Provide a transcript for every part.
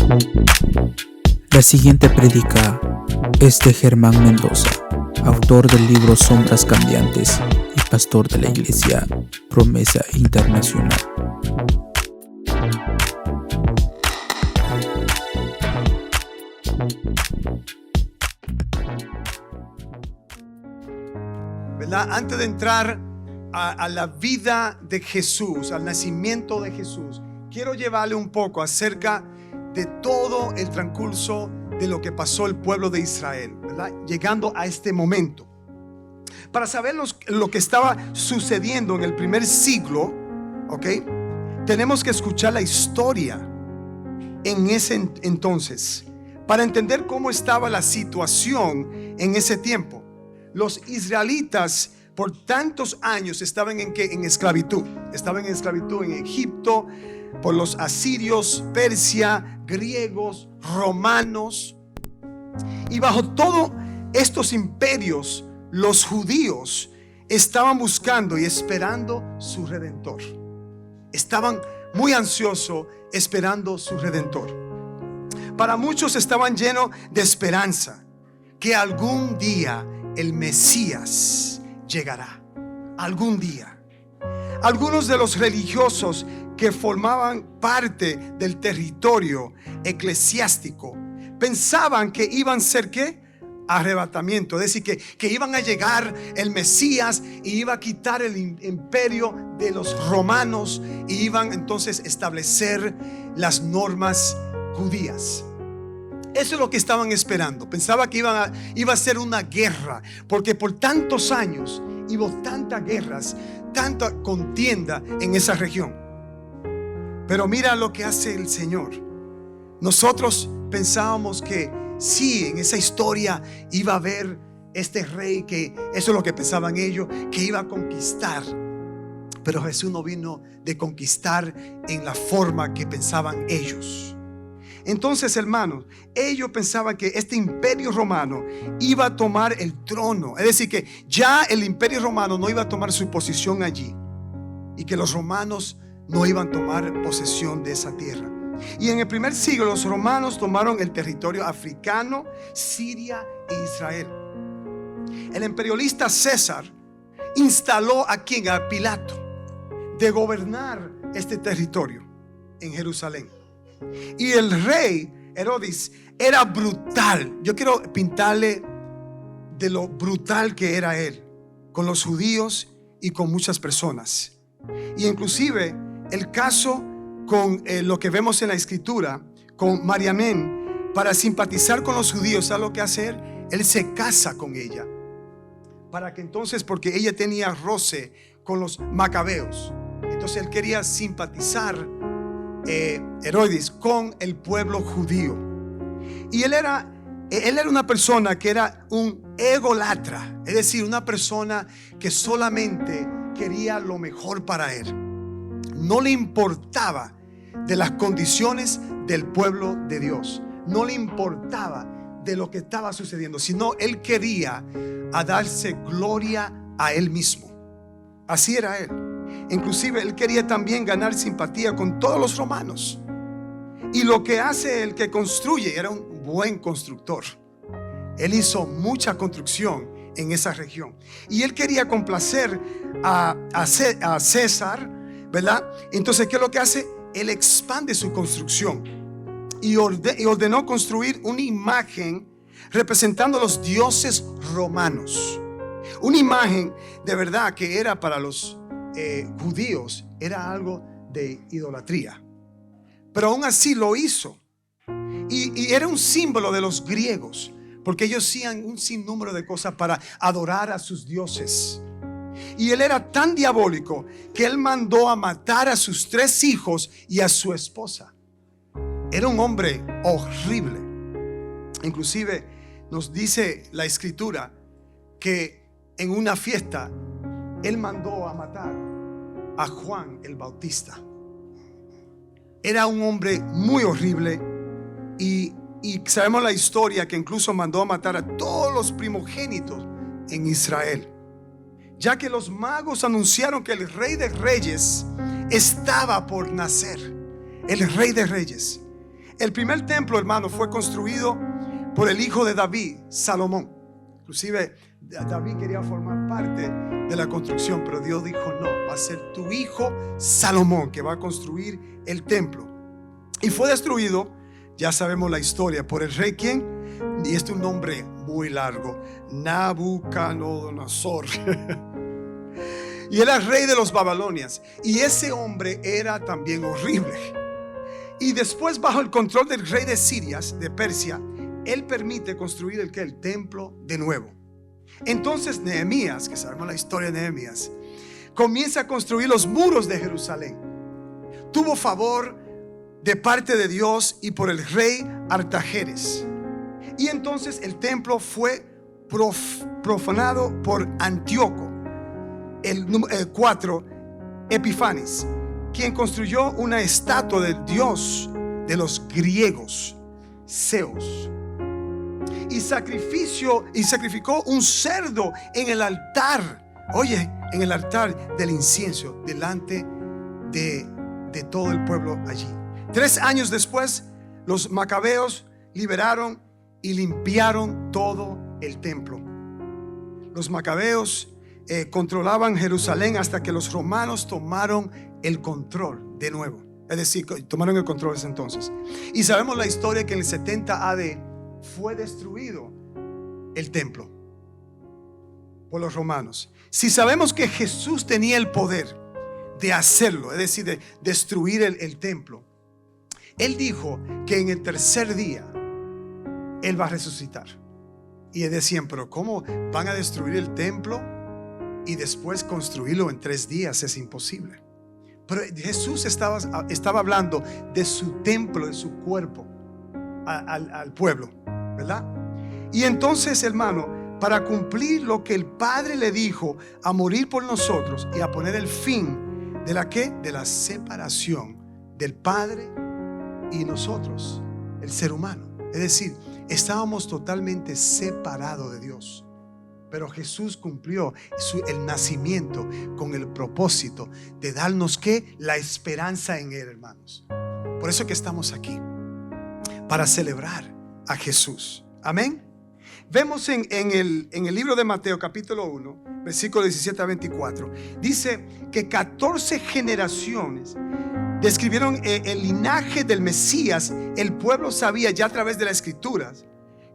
La siguiente prédica es de Germán Mendoza, autor del libro Sombras Cambiantes y pastor de la Iglesia Promesa Internacional. ¿Verdad? Antes de entrar a la vida de Jesús, al nacimiento de Jesús, quiero llevarle un poco acerca de todo el transcurso de lo que pasó el pueblo de Israel, ¿verdad? Llegando a este momento, para saber lo que estaba sucediendo en el primer siglo, ¿ok? Tenemos que escuchar la historia en ese entonces, para entender cómo estaba la situación en ese tiempo. Los israelitas por tantos años estaban en esclavitud. Estaban en esclavitud en Egipto, por los asirios, Persia, griegos, romanos. Y bajo todos estos imperios, los judíos estaban buscando y esperando su redentor. Estaban muy ansiosos esperando su redentor. Para muchos estaban llenos de esperanza que algún día el Mesías llegará. Algún día. Algunos de los religiosos que formaban parte del territorio eclesiástico pensaban que iban a ser ¿qué? Arrebatamiento, es decir, que iban a llegar el Mesías y iba a quitar el imperio de los romanos y iban entonces a establecer las normas judías. Eso es lo que estaban esperando. Pensaba que iba a ser una guerra, porque por tantos años hubo tantas guerras, tanta contienda en esa región. Pero mira lo que hace el Señor. Nosotros pensábamos que sí, en esa historia iba a haber este rey, que eso es lo que pensaban ellos, que iba a conquistar. Pero Jesús no vino de conquistar en la forma que pensaban ellos. Entonces, hermanos, ellos pensaban que este imperio romano iba a tomar el trono. Es decir, que ya el imperio romano no iba a tomar su posición allí, y que los romanos no iban a tomar posesión de esa tierra. Y en el primer siglo los romanos tomaron el territorio africano, Siria e Israel. El imperialista César instaló a quien, a Pilato, de gobernar este territorio en Jerusalén. Y el rey Herodes era brutal. Yo quiero pintarle de lo brutal que era él con los judíos y con muchas personas. Y inclusive el caso con lo que vemos en la escritura con Mariamén, para simpatizar con los judíos, ¿sabe lo que hace él? Él se casa con ella, para que entonces, porque ella tenía roce con los macabeos, entonces él quería simpatizar Herodes con el pueblo judío. Y él era una persona que era un ególatra, es decir, una persona que solamente quería lo mejor para él. No le importaba de las condiciones del pueblo de Dios, no le importaba de lo que estaba sucediendo, sino él quería darse gloria a él mismo. Así era él. Inclusive él quería también ganar simpatía con todos los romanos. Y lo que hace el que construye, era un buen constructor. Él hizo mucha construcción en esa región. Y él quería complacer a César, ¿verdad? Entonces, ¿qué es lo que hace? Él expande su construcción y ordenó construir una imagen representando a los dioses romanos. Una imagen de verdad que era para los judíos, era algo de idolatría. Pero aún así lo hizo. Y era un símbolo de los griegos, porque ellos hacían un sinnúmero de cosas para adorar a sus dioses. Y él era tan diabólico que él mandó a matar a sus 3 hijos y a su esposa. Era un hombre horrible. Inclusive nos dice la escritura que en una fiesta él mandó a matar a Juan el Bautista. Era un hombre muy horrible. Y sabemos la historia que incluso mandó a matar a todos los primogénitos en Israel, ya que los magos anunciaron que el Rey de Reyes estaba por nacer. El Rey de Reyes. El primer templo, hermano, fue construido por el hijo de David, Salomón. Inclusive David quería formar parte de la construcción, pero Dios dijo no, va a ser tu hijo Salomón que va a construir el templo. Y fue destruido, ya sabemos la historia, por el rey ¿quién? Y este es un nombre muy largo, Nabucodonosor. Y era rey de los Babilonias. Y ese hombre era también horrible. Y después, bajo el control del rey de Siria, de Persia, él permite construir el templo de nuevo. Entonces Nehemías, que sabemos la historia de Nehemías, comienza a construir los muros de Jerusalén. Tuvo favor de parte de Dios y por el rey Artajerjes. Y entonces el templo fue profanado por Antíoco, el 4 Epifanes, quien construyó una estatua del dios de los griegos, Zeus. Y sacrificó un cerdo en el altar. Oye, en el altar del incienso, delante de todo el pueblo allí. 3 años después, los macabeos liberaron y limpiaron todo el templo. Los macabeos controlaban Jerusalén hasta que los romanos tomaron el control de nuevo. Es decir, tomaron el control desde entonces. Y sabemos la historia que en el 70 AD fue destruido el templo por los romanos. Si sabemos que Jesús tenía el poder de hacerlo, es decir, de destruir el templo, Él dijo que en el tercer día Él va a resucitar. Y decían, pero ¿cómo van a destruir el templo y después construirlo en 3 días? Es imposible. Pero Jesús estaba hablando de su templo, de su cuerpo al pueblo, ¿verdad? Y entonces, hermano, para cumplir lo que el Padre le dijo, a morir por nosotros y a poner el fin de la ¿qué? De la separación del Padre y nosotros, el ser humano. Es decir, estábamos totalmente separados de Dios. Pero Jesús cumplió el nacimiento con el propósito de darnos ¿qué? La esperanza en Él, hermanos. Por eso que estamos aquí, para celebrar a Jesús. Amén. Vemos en el libro de Mateo capítulo 1 versículo 17 a 24. Dice que 14 generaciones describieron el linaje del Mesías. El pueblo sabía ya a través de las escrituras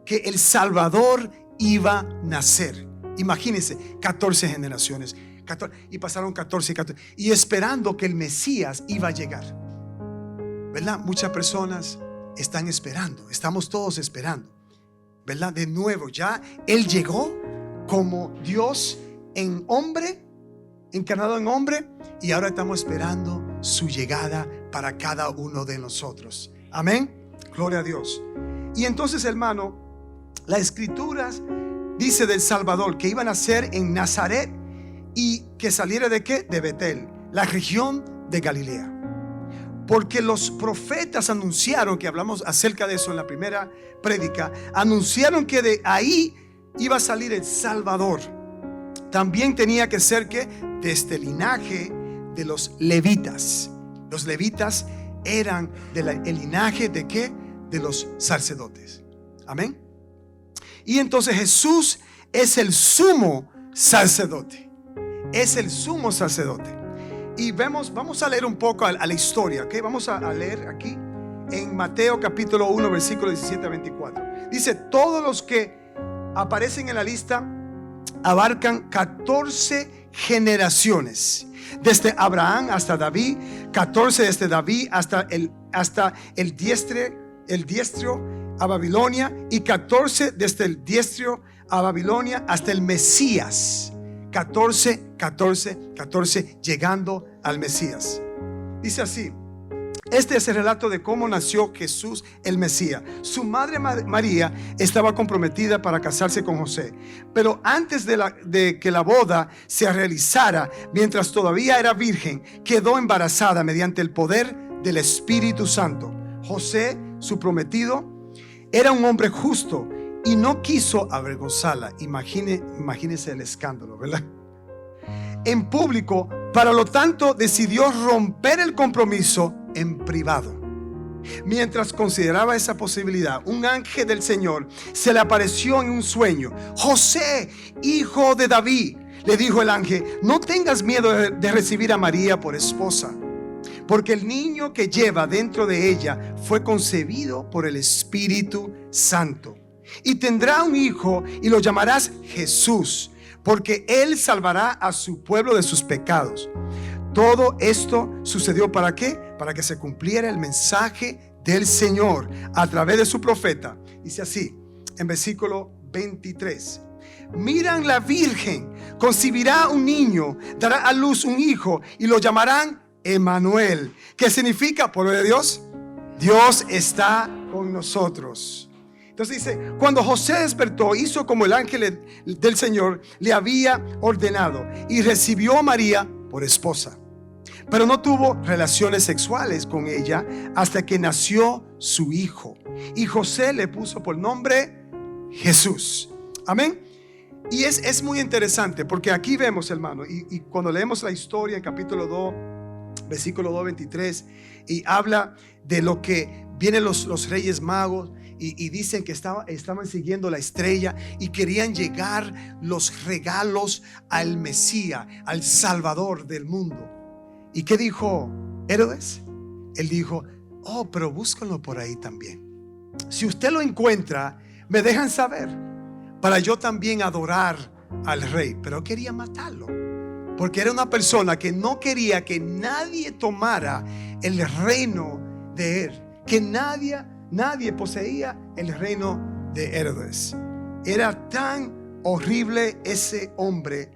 que el Salvador iba a nacer. Imagínense, 14 generaciones 14, y pasaron 14 y esperando que el Mesías iba a llegar, ¿verdad? Muchas personas están esperando, estamos todos esperando, ¿verdad? De nuevo, ya Él llegó como Dios en hombre, encarnado en hombre, y ahora estamos esperando su llegada para cada uno de nosotros. Amén, gloria a Dios. Y entonces, hermano, las escrituras dice del Salvador que iba a nacer en Nazaret y que saliera de ¿qué? De Betel, la región de Galilea. Porque los profetas anunciaron, que hablamos acerca de eso en la primera prédica, anunciaron que de ahí iba a salir el Salvador. También tenía que ser que de este linaje de los levitas. Los levitas eran del linaje de ¿qué? De los sacerdotes. Amén. Y entonces Jesús es el sumo sacerdote. Es el sumo sacerdote. Y vamos a leer un poco a la historia, ¿ok? Vamos a leer aquí en Mateo capítulo 1 versículo 17 a 24. Dice, todos los que aparecen en la lista abarcan 14 generaciones. Desde Abraham hasta David, 14 desde David hasta el diestro a Babilonia, y 14 desde el diestro a Babilonia hasta el Mesías. 14 llegando al Mesías. Dice así: este es el relato de cómo nació Jesús el Mesías. Su madre María estaba comprometida para casarse con José, pero antes de que la boda se realizara, mientras todavía era virgen, quedó embarazada mediante el poder del Espíritu Santo. José, su prometido, era un hombre justo y no quiso avergonzarla. Imagínese el escándalo, ¿verdad? En público, para lo tanto decidió romper el compromiso en privado. Mientras consideraba esa posibilidad, un ángel del Señor se le apareció en un sueño. José, hijo de David, le dijo el ángel, no tengas miedo de recibir a María por esposa, porque el niño que lleva dentro de ella fue concebido por el Espíritu Santo. Y tendrá un hijo y lo llamarás Jesús, porque él salvará a su pueblo de sus pecados. Todo esto sucedió ¿para qué? Para que se cumpliera el mensaje del Señor a través de su profeta. Dice así en versículo 23: miran, la virgen concebirá un niño, dará a luz un hijo y lo llamarán Emmanuel, que significa pueblo de Dios. Dios está con nosotros. Entonces dice, cuando José despertó, hizo como el ángel del Señor le había ordenado y recibió a María por esposa. Pero no tuvo relaciones sexuales con ella hasta que nació su hijo. Y José le puso por nombre Jesús. Amén. Y es muy interesante porque aquí vemos, hermano, y cuando leemos la historia en capítulo 2, versículo 2, 23, y habla de lo que vienen los reyes magos. Y dicen que estaban siguiendo la estrella y querían llegar los regalos al Mesías, al Salvador del mundo. ¿Y qué dijo Herodes? Él dijo, oh, pero búscanlo por ahí también. Si usted lo encuentra, me dejan saber para yo también adorar al rey. Pero quería matarlo porque era una persona que no quería que nadie tomara el reino de él, que nadie poseía el reino de Herodes. Era tan horrible ese hombre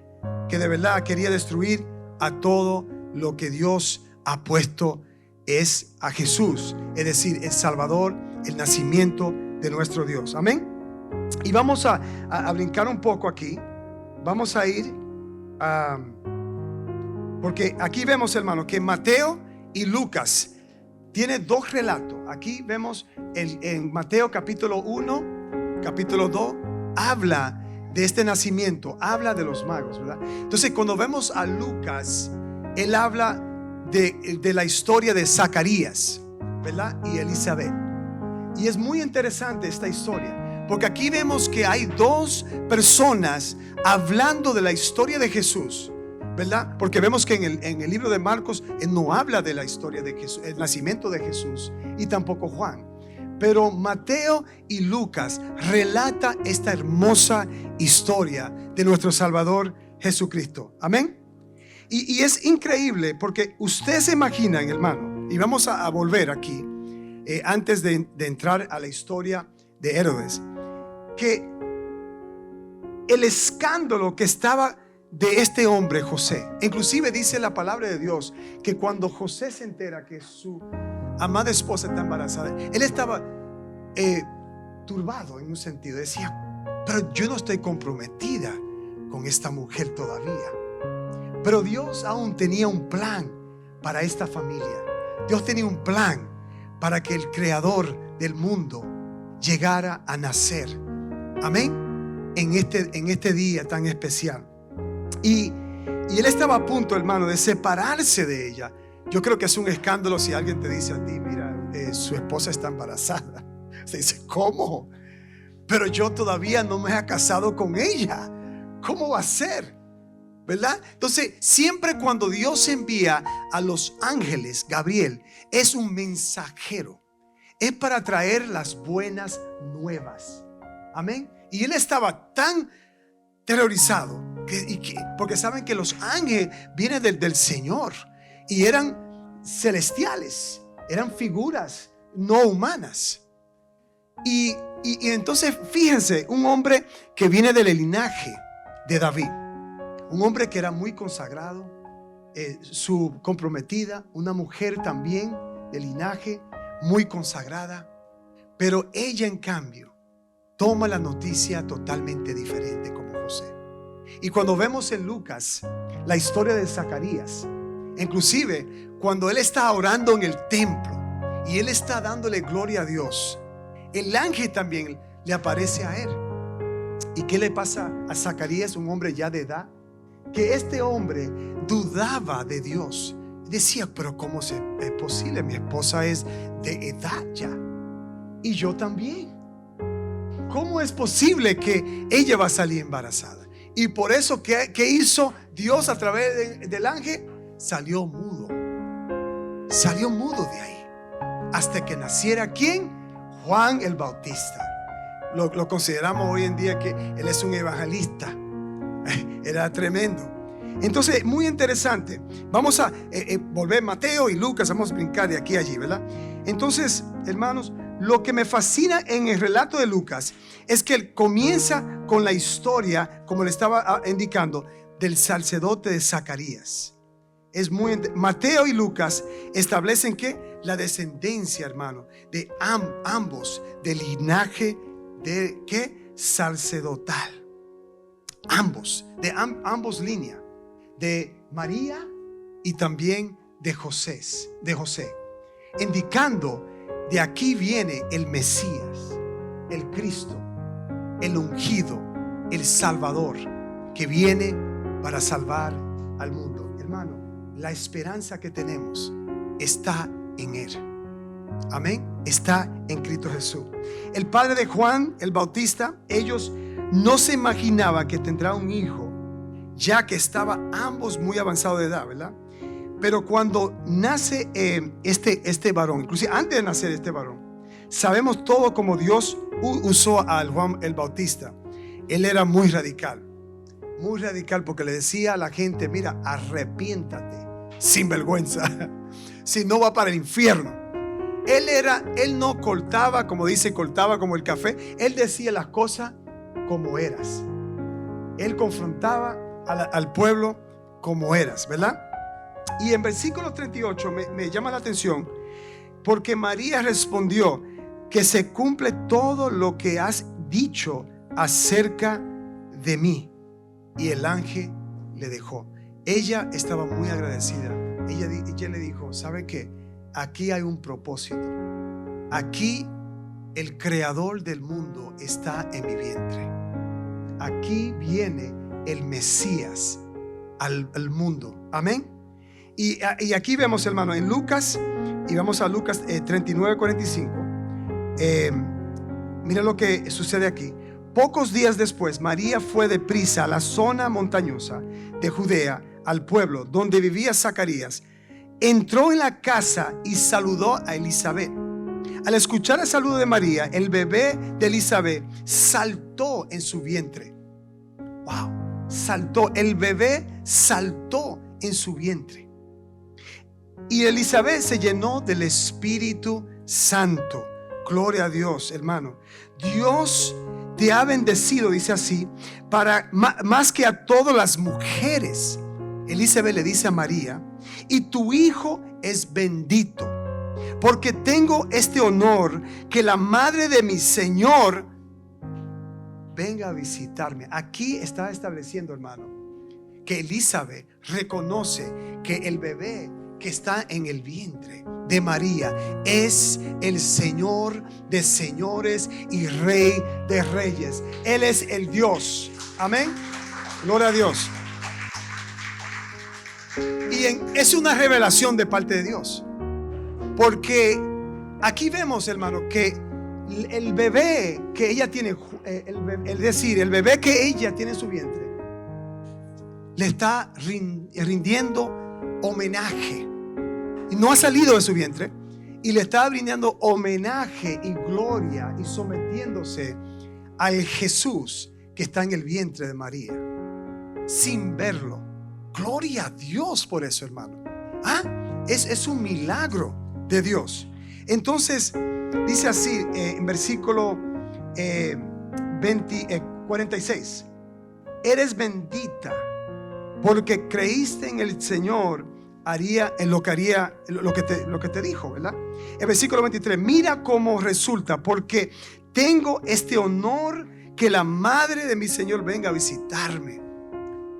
que de verdad quería destruir a todo lo que Dios ha puesto es a Jesús, es decir, el Salvador, el nacimiento de nuestro Dios. Amén. Y vamos a brincar un poco aquí. Vamos a ir porque aquí vemos, hermano, que Mateo y Lucas tiene dos relatos. Aquí vemos en Mateo capítulo 1, capítulo 2, habla de este nacimiento, habla de los magos, ¿verdad? Entonces cuando vemos a Lucas, él habla de la historia de Zacarías, ¿verdad? Y Elizabeth. Y es muy interesante esta historia, porque aquí vemos que hay dos personas hablando de la historia de Jesús, ¿verdad? Porque vemos que en el libro de Marcos él no habla de la historia de Jesús, el nacimiento de Jesús, y tampoco Juan. Pero Mateo y Lucas relata esta hermosa historia de nuestro Salvador Jesucristo. Amén. Y es increíble porque usted se imagina, hermano, y vamos a volver aquí antes de entrar a la historia de Herodes, que el escándalo que estaba de este hombre José, inclusive dice la palabra de Dios que cuando José se entera que su amada esposa está embarazada, él estaba turbado en un sentido. Decía, pero yo no estoy comprometida con esta mujer todavía. Pero Dios aún tenía un plan para esta familia. Dios tenía un plan para que el creador del mundo llegara a nacer. Amén. En este día tan especial. Y él estaba a punto, hermano, de separarse de ella. Yo creo que es un escándalo si alguien te dice a ti, mira, su esposa está embarazada. Se dice, ¿cómo? Pero yo todavía no me he casado con ella. ¿Cómo va a ser? ¿Verdad? Entonces, siempre cuando Dios envía a los ángeles, Gabriel es un mensajero. Es para traer las buenas nuevas. Amén. Y él estaba tan terrorizado porque saben que los ángeles vienen del Señor y eran celestiales, eran figuras no humanas. Y entonces fíjense, un hombre que viene del linaje de David, un hombre que era muy consagrado, su comprometida, una mujer también de linaje muy consagrada, pero ella en cambio toma la noticia totalmente diferente como José. Y cuando vemos en Lucas la historia de Zacarías, inclusive cuando él está orando en el templo y él está dándole gloria a Dios, el ángel también le aparece a él. ¿Y qué le pasa a Zacarías, un hombre ya de edad? Que este hombre dudaba de Dios. Decía, pero ¿cómo es posible? Mi esposa es de edad ya. Y yo también. ¿Cómo es posible que ella va a salir embarazada? Y por eso, ¿qué hizo Dios a través del ángel? Salió mudo. Salió mudo de ahí. Hasta que naciera, ¿quién? Juan el Bautista. Lo consideramos hoy en día que él es un evangelista. Era tremendo. Entonces, muy interesante. Vamos a volver Mateo y Lucas. Vamos a brincar de aquí a allí, ¿verdad? Entonces, hermanos, lo que me fascina en el relato de Lucas es que él comienza con la historia, como le estaba indicando, del sacerdote de Zacarías. Es muy Mateo y Lucas establecen que la descendencia, hermano, de ambos, del linaje de ¿qué? Sacerdotal. Ambos, de ambos líneas, de María y también de José, indicando de aquí viene el Mesías, el Cristo, el ungido, el Salvador, que viene para salvar al mundo. Hermano, la esperanza que tenemos está en Él. Amén. Está en Cristo Jesús. El padre de Juan el Bautista, ellos no se imaginaban que tendrá un hijo, ya que estaba ambos muy avanzados de edad, ¿verdad? Pero cuando nace este varón, inclusive antes de nacer este varón, sabemos todo como Dios usó a Juan el Bautista. Él era muy radical porque le decía a la gente, mira, arrepiéntate, sin vergüenza, si no va para el infierno. Él no cortaba, como dice, cortaba como el café. Él decía las cosas como eras. Él confrontaba al pueblo como eras, ¿verdad? Y en versículo 38 me llama la atención, porque María respondió, que se cumple todo lo que has dicho acerca de mí. Y el ángel le dejó. Ella estaba muy agradecida. Ella le dijo, ¿sabe qué? Aquí hay un propósito. Aquí el creador del mundo está en mi vientre. Aquí viene el Mesías al mundo. Amén. Y aquí vemos, hermano, en Lucas, y vamos a Lucas 39:45. Mira lo que sucede aquí. Pocos días después, María fue deprisa a la zona montañosa de Judea, al pueblo donde vivía Zacarías. Entró en la casa y saludó a Elizabeth. Al escuchar el saludo de María, el bebé de Elizabeth saltó en su vientre. Wow, saltó, el bebé saltó en su vientre. Y Elizabeth se llenó del Espíritu Santo. Gloria a Dios, hermano. Dios te ha bendecido, dice así, para más que a todas las mujeres. Elizabeth le dice a María, y tu hijo es bendito, porque tengo este honor, que la madre de mi Señor venga a visitarme. Aquí está estableciendo, hermano, que Elizabeth reconoce que el bebé que está en el vientre de María es el Señor de señores y Rey de reyes. Él es el Dios. Amén. Gloria a Dios. Y es una revelación de parte de Dios, porque aquí vemos, hermano, que el bebé que ella tiene, el bebé que ella tiene en su vientre, le está rindiendo homenaje. Y no ha salido de su vientre, y le está brindando homenaje y gloria y sometiéndose al Jesús que está en el vientre de María, sin verlo. Gloria a Dios por eso, hermano. Es un milagro de Dios. Entonces dice así en versículo 46: eres bendita porque creíste en el Señor, haría lo que te dijo, ¿verdad? El versículo 23: mira cómo resulta, porque tengo este honor, que la madre de mi Señor venga a visitarme.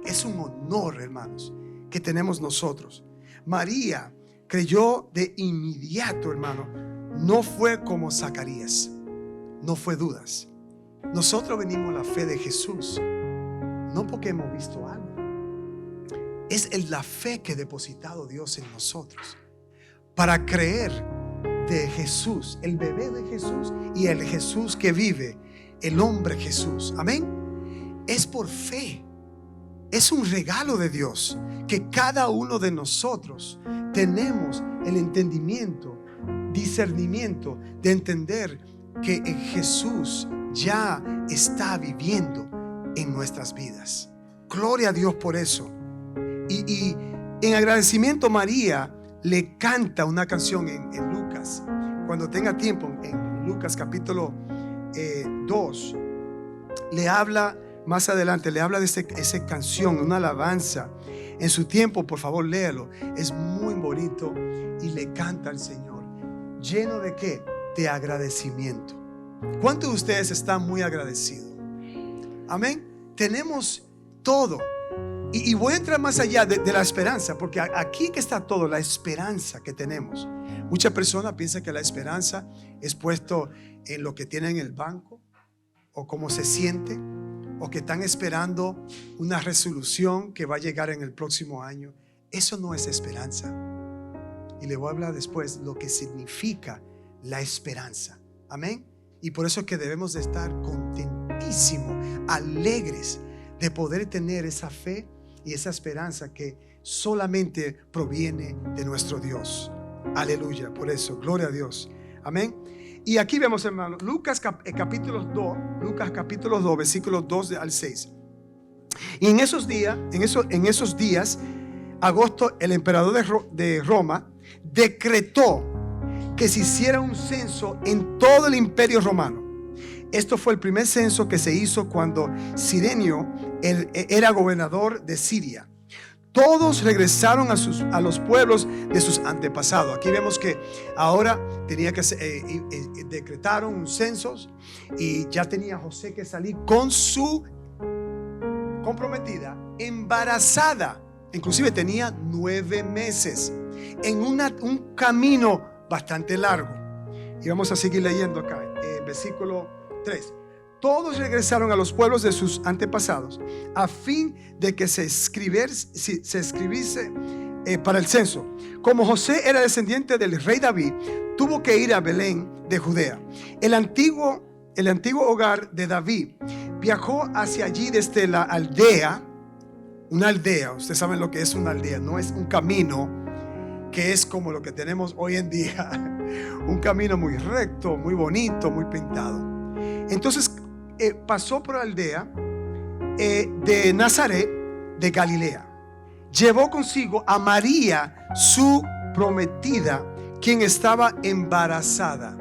Es un honor, hermanos, que tenemos nosotros. María creyó de inmediato, hermano. No fue como Zacarías, no fue dudas. Nosotros venimos a la fe de Jesús, no porque hemos visto algo. es la fe que ha depositado Dios en nosotros para creer de Jesús, el bebé de Jesús y el Jesús que vive, el hombre Jesús. Amén. Es por fe. Es un regalo de Dios que cada uno de nosotros tenemos el entendimiento, discernimiento de entender que Jesús ya está viviendo en nuestras vidas. Gloria a Dios por eso. Y en agradecimiento, María le canta una canción en Lucas. Cuando tenga tiempo, en Lucas capítulo 2, le habla más adelante, le habla de esa canción, una alabanza. En su tiempo, por favor, léalo. Es muy bonito y le canta al Señor. ¿Lleno de qué? De agradecimiento. ¿Cuántos de ustedes están muy agradecidos? Amén. Tenemos todo. Y voy a entrar más allá de la esperanza, porque aquí que está todo, la esperanza que tenemos. Muchas personas piensan que la esperanza es puesto en lo que tienen en el banco, o cómo se siente, o que están esperando una resolución que va a llegar en el próximo año. Eso no es esperanza. Y le voy a hablar después lo que significa la esperanza. Amén. Y por eso es que debemos de estar contentísimos, alegres de poder tener esa fe y esa esperanza que solamente proviene de nuestro Dios. Aleluya. Por eso, gloria a Dios. Amén. Y aquí vemos, hermano, Lucas capítulo 2, versículos 2 al 6. Y en esos días, Augusto, el emperador de Roma, decretó que se hiciera un censo en todo el imperio romano. Esto fue el primer censo que se hizo cuando Cirenio era gobernador de Siria. Todos regresaron a los pueblos de sus antepasados. Aquí vemos que ahora tenía que decretaron un censo y ya tenía José que salir con su comprometida, embarazada. Inclusive tenía 9 meses en un camino bastante largo. Y vamos a seguir leyendo acá, versículo 3. Todos regresaron a los pueblos de sus antepasados a fin de que se escribiese para el censo. Como José era descendiente del rey David, tuvo que ir a Belén de Judea, el antiguo hogar de David. Viajó hacia allí desde la aldea. Una aldea, ustedes saben lo que es una aldea, no es un camino que es como lo que tenemos hoy en día, un camino muy recto, muy bonito, muy pintado. Entonces pasó por la aldea de Nazaret de Galilea. Llevó consigo a María, su prometida, quien estaba embarazada.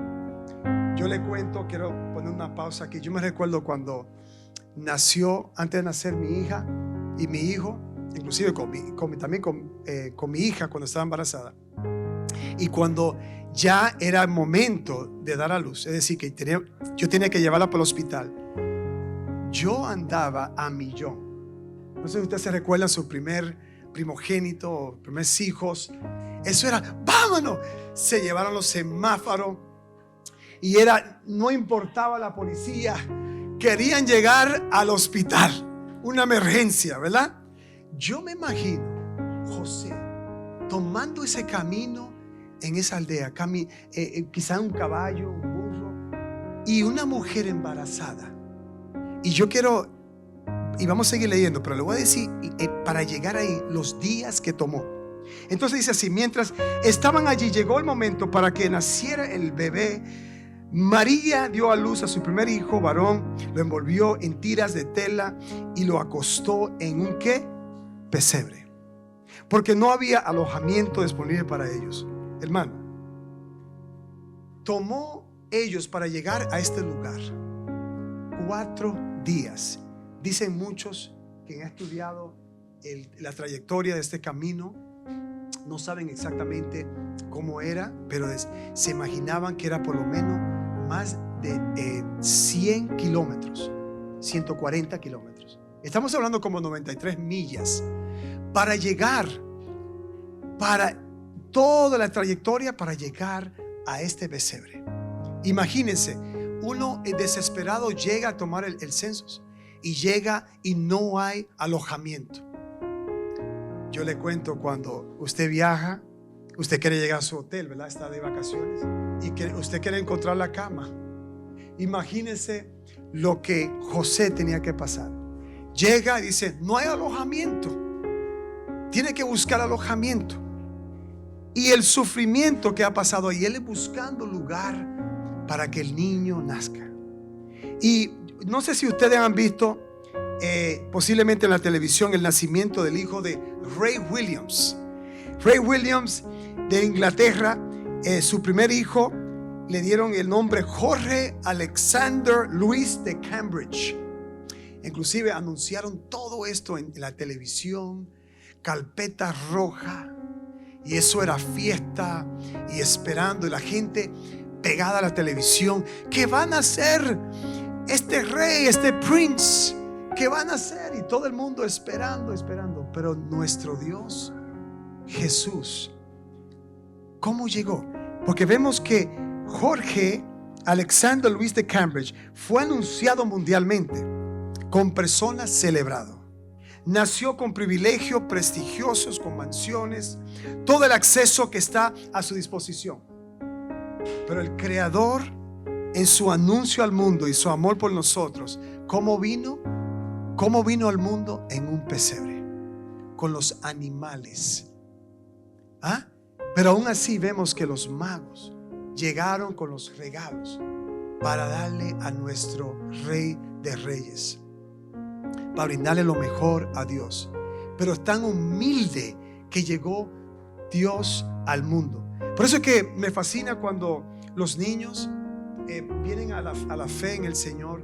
Yo le cuento, quiero poner una pausa aquí. Yo me recuerdo cuando nació, antes de nacer mi hija y mi hijo, inclusive también con mi hija cuando estaba embarazada, y cuando ya era el momento de dar a luz, es decir, que yo tenía que llevarla para el hospital, yo andaba a millón. No sé si ustedes se recuerdan su primer primogénito o primeros hijos. Eso era, vámonos. Se llevaron los semáforos y no importaba la policía, querían llegar al hospital, una emergencia, ¿verdad? Yo me imagino José tomando ese camino en esa aldea, quizá un caballo, un burro y una mujer embarazada. Y yo quiero, y vamos a seguir leyendo, pero le voy a decir para llegar ahí los días que tomó. Entonces dice así: mientras estaban allí, llegó el momento para que naciera el bebé. María dio a luz a su primer hijo varón, lo envolvió en tiras de tela y lo acostó en un ¿qué? Pesebre, porque no había alojamiento disponible para ellos. Hermano, tomó ellos para llegar a este lugar 4 días. Dicen muchos que han estudiado la trayectoria de este camino, no saben exactamente cómo era, pero se imaginaban que era por lo menos más de 100 kilómetros, 140 kilómetros. Estamos hablando como 93 millas para llegar, para toda la trayectoria para llegar a este pesebre. Imagínense, uno desesperado llega a tomar el censo y llega y no hay alojamiento. Yo le cuento, cuando usted viaja, usted quiere llegar a su hotel, ¿verdad? Está de vacaciones y que usted quiere encontrar la cama. Imagínese lo que José tenía que pasar. Llega y dice, no hay alojamiento. Tiene que buscar alojamiento. Y el sufrimiento que ha pasado ahí, él buscando lugar para que el niño nazca. Y no sé si ustedes han visto posiblemente en la televisión el nacimiento del hijo de Ray Williams. Ray Williams de Inglaterra, su primer hijo le dieron el nombre Jorge Alexander Louis de Cambridge. Inclusive anunciaron todo esto en la televisión, carpeta roja, y eso era fiesta y esperando, y la gente pegada a la televisión. ¿Qué van a hacer este rey, este prince? ¿Qué van a hacer? Y todo el mundo esperando. Pero nuestro Dios, Jesús, ¿cómo llegó? Porque vemos que Jorge Alexander Louis de Cambridge fue anunciado mundialmente, con personas celebrado. Nació con privilegios prestigiosos, con mansiones, todo el acceso que está a su disposición. Pero el Creador, en su anuncio al mundo y su amor por nosotros, ¿cómo vino? ¿Cómo vino al mundo? En un pesebre, con los animales. Pero aún así vemos que los magos llegaron con los regalos para darle a nuestro Rey de Reyes, para brindarle lo mejor a Dios. Pero es tan humilde que llegó Dios al mundo. Por eso es que me fascina cuando los niños vienen a la fe en el Señor.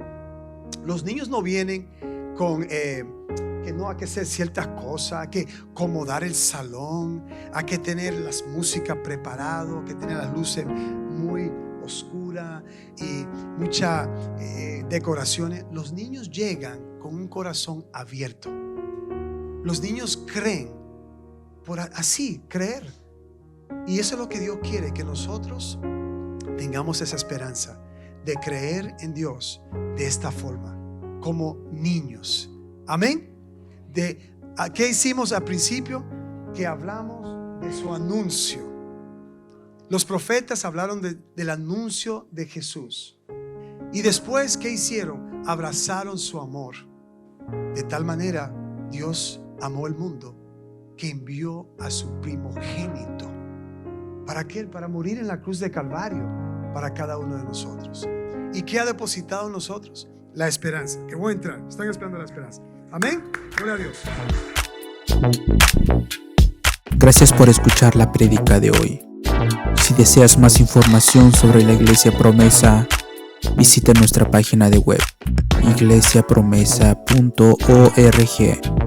Los niños no vienen con que no hay que hacer ciertas cosas, hay que acomodar el salón, hay que tener las músicas preparadas, hay que tener las luces muy oscuras y muchas decoraciones. Los niños llegan con un corazón abierto. Los niños creen por así creer, y eso es lo que Dios quiere, que nosotros tengamos esa esperanza de creer en Dios de esta forma, como niños. Amén. ¿Qué hicimos al principio? Que hablamos de su anuncio. Los profetas hablaron del anuncio de Jesús. Y después, ¿qué hicieron? Abrazaron su amor. De tal manera, Dios amó el mundo que envió a su primogénito. ¿Para qué? Para morir en la cruz de Calvario para cada uno de nosotros. ¿Y qué ha depositado en nosotros? La esperanza. Que voy a entrar. Están esperando la esperanza. Amén. Gloria a Dios. Gracias por escuchar la prédica de hoy. Si deseas más información sobre la Iglesia Promesa, visita nuestra página de web iglesiapromesa.org.